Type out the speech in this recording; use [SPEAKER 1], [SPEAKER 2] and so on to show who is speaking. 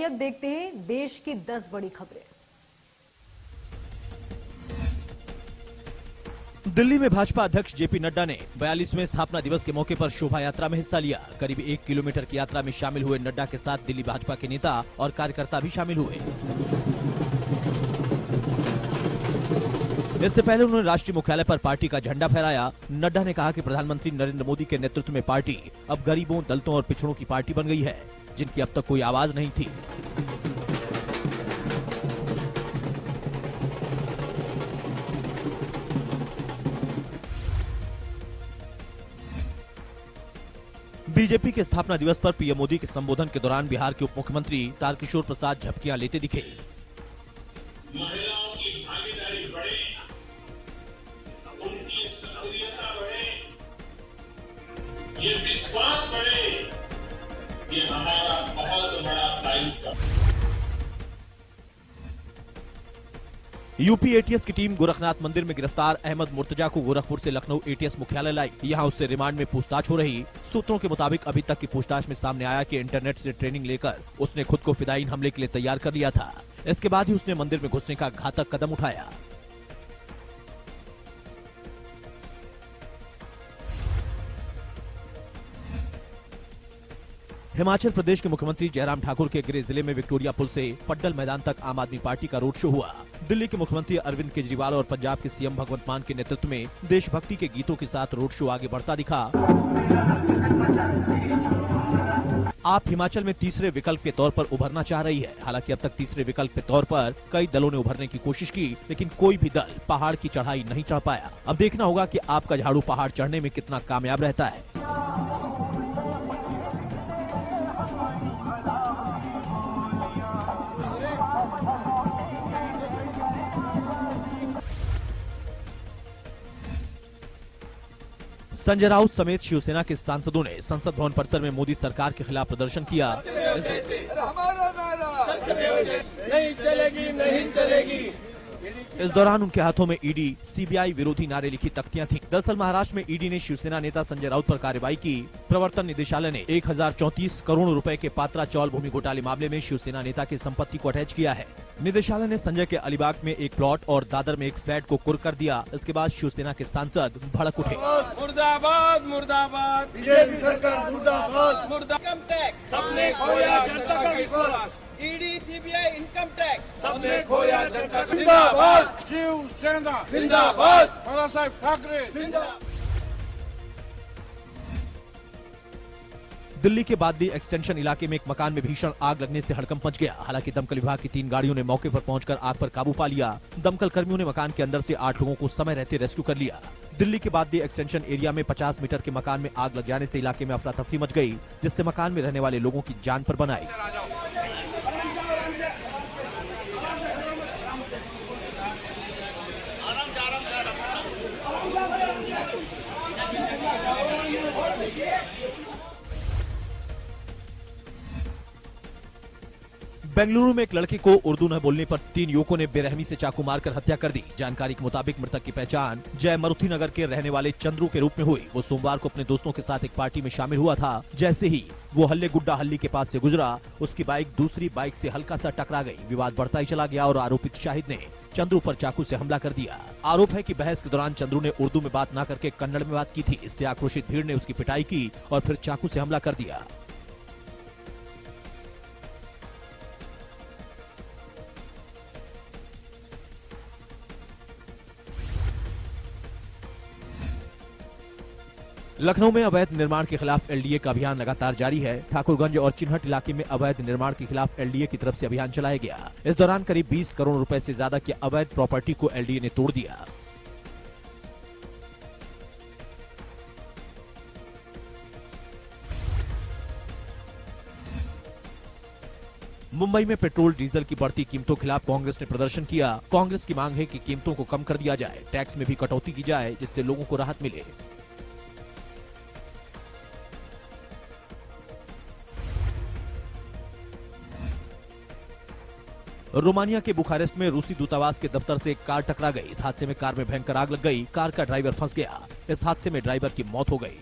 [SPEAKER 1] अब देखते हैं देश की 10 बड़ी खबरें।
[SPEAKER 2] दिल्ली में भाजपा अध्यक्ष जेपी नड्डा ने 42वें स्थापना दिवस के मौके पर शोभा यात्रा में हिस्सा लिया। करीब 1 किलोमीटर की यात्रा में शामिल हुए नड्डा के साथ दिल्ली भाजपा के नेता और कार्यकर्ता भी शामिल हुए। इससे पहले उन्होंने राष्ट्रीय मुख्यालय पर पार्टी का झंडा फहराया। नड्डा ने कहा कि प्रधानमंत्री नरेंद्र मोदी के नेतृत्व में पार्टी अब गरीबों, दलितों और पिछड़ों की पार्टी बन गई है, जिनकी अब तक कोई आवाज नहीं थी। बीजेपी के स्थापना दिवस पर पीएम मोदी के संबोधन के दौरान बिहार के उप मुख्यमंत्री तारकिशोर प्रसाद झपकियां लेते दिखे।
[SPEAKER 3] महिलाओं की भागीदारी बढ़े, उनकी सक्रियता बढ़े, ये विश्वास बढ़े, ये हमारा बहुत बड़ा दायित्व है।
[SPEAKER 2] यूपी एटीएस की टीम गोरखनाथ मंदिर में गिरफ्तार अहमद मुर्तजा को गोरखपुर से लखनऊ एटीएस मुख्यालय लाई। यहां उससे रिमांड में पूछताछ हो रही। सूत्रों के मुताबिक अभी तक की पूछताछ में सामने आया कि इंटरनेट से ट्रेनिंग लेकर उसने खुद को फिदायीन हमले के लिए तैयार कर लिया था। इसके बाद ही उसने मंदिर में घुसने का घातक कदम उठाया। हिमाचल प्रदेश के मुख्यमंत्री जयराम ठाकुर के गृह जिले में विक्टोरिया पुल से पड्डल मैदान तक आम आदमी पार्टी का रोड शो हुआ। दिल्ली के मुख्यमंत्री अरविंद केजरीवाल और पंजाब के सीएम भगवंत मान के नेतृत्व में देशभक्ति के गीतों के साथ रोड शो आगे बढ़ता दिखा। आप हिमाचल में तीसरे विकल्प के तौर पर उभरना चाह रही है। हालांकि अब तक तीसरे विकल्प के तौर पर कई दलों ने उभरने की कोशिश की, लेकिन कोई भी दल पहाड़ की चढ़ाई नहीं चढ़ पाया। अब देखना होगा कि आपका झाड़ू पहाड़ चढ़ने में कितना कामयाब रहता है। संजय राउत समेत शिवसेना के सांसदों ने संसद भवन परिसर में मोदी सरकार के खिलाफ प्रदर्शन किया।
[SPEAKER 4] हमारा नारा नहीं चलेगी, नहीं चलेगी।
[SPEAKER 2] इस दौरान उनके हाथों में ईडी, सीबीआई विरोधी नारे लिखी तख्तियां थीं। दरअसल महाराष्ट्र में ईडी ने शिवसेना नेता संजय राउत पर कार्रवाई की। प्रवर्तन निदेशालय ने 1034 करोड़ रुपए के पात्रा चौल भूमि घोटाले मामले में शिवसेना नेता की संपत्ति को अटैच किया है। निदेशालय ने संजय के अलीबाग में एक प्लॉट और दादर में एक फ्लैट को कुर्क कर दिया। इसके बाद शिवसेना के सांसद भड़क उठे।
[SPEAKER 4] मुर्दाबाद, मुर्दाबाद, बीजेपी सरकार मुर्दाबाद, इनकम टैक्स सबने खोया जनता का विश्वास। ईडी, सीबीआई, इनकम टैक्स सबने खोया जनता का। जिंदाबाद शिवसेना, जिंदाबाद बाला साहेब ठाकरे, जिंदाबाद।
[SPEAKER 2] दिल्ली के बादली एक्सटेंशन इलाके में एक मकान में भीषण आग लगने से हड़कंप मच गया। हालांकि दमकल विभाग की 3 गाड़ियों ने मौके पर पहुंचकर आग पर काबू पा लिया। दमकल कर्मियों ने मकान के अंदर से 8 लोगों को समय रहते रेस्क्यू कर लिया। दिल्ली के बादली एक्सटेंशन एरिया में 50 मीटर के मकान में आग लग जाने से इलाके में अफरा तफरी मच गई, जिससे मकान में रहने वाले लोगों की जान पर बन आई। बेंगलुरु में एक लड़के को उर्दू न बोलने पर 3 युवकों ने बेरहमी से चाकू मारकर हत्या कर दी। जानकारी के मुताबिक मृतक की पहचान जय मारुति नगर के रहने वाले चंद्रू के रूप में हुई। वो सोमवार को अपने दोस्तों के साथ एक पार्टी में शामिल हुआ था। जैसे ही वो हल्ले गुड्डा हल्ली के पास से गुजरा, उसकी बाइक दूसरी बाइक से हल्का सा टकरा गई। विवाद बढ़ता ही चला गया और आरोपित शाहिद ने चंद्रू पर चाकू से हमला कर दिया। आरोप है कि बहस के दौरान चंद्रू ने उर्दू में बात न करके कन्नड़ में बात की थी। इससे आक्रोशित भीड़ ने उसकी पिटाई की और फिर चाकू से हमला कर दिया। लखनऊ में अवैध निर्माण के खिलाफ एलडीए का अभियान लगातार जारी है। ठाकुरगंज और चिन्हट इलाके में अवैध निर्माण के खिलाफ एलडीए की तरफ से अभियान चलाया गया। इस दौरान करीब 20 करोड़ रुपए से ज्यादा की अवैध प्रॉपर्टी को एलडीए ने तोड़ दिया। मुंबई में पेट्रोल डीजल की बढ़ती कीमतों के खिलाफ कांग्रेस ने प्रदर्शन किया। कांग्रेस की मांग है कि कीमतों को कम कर दिया जाए, टैक्स में भी कटौती की जाए, जिससे लोगों को राहत मिले। रोमानिया के बुखारेस्ट में रूसी दूतावास के दफ्तर से एक कार टकरा गई। इस हादसे में कार में भयंकर आग लग गई। कार का ड्राइवर फंस गया। इस हादसे में ड्राइवर की मौत हो गई।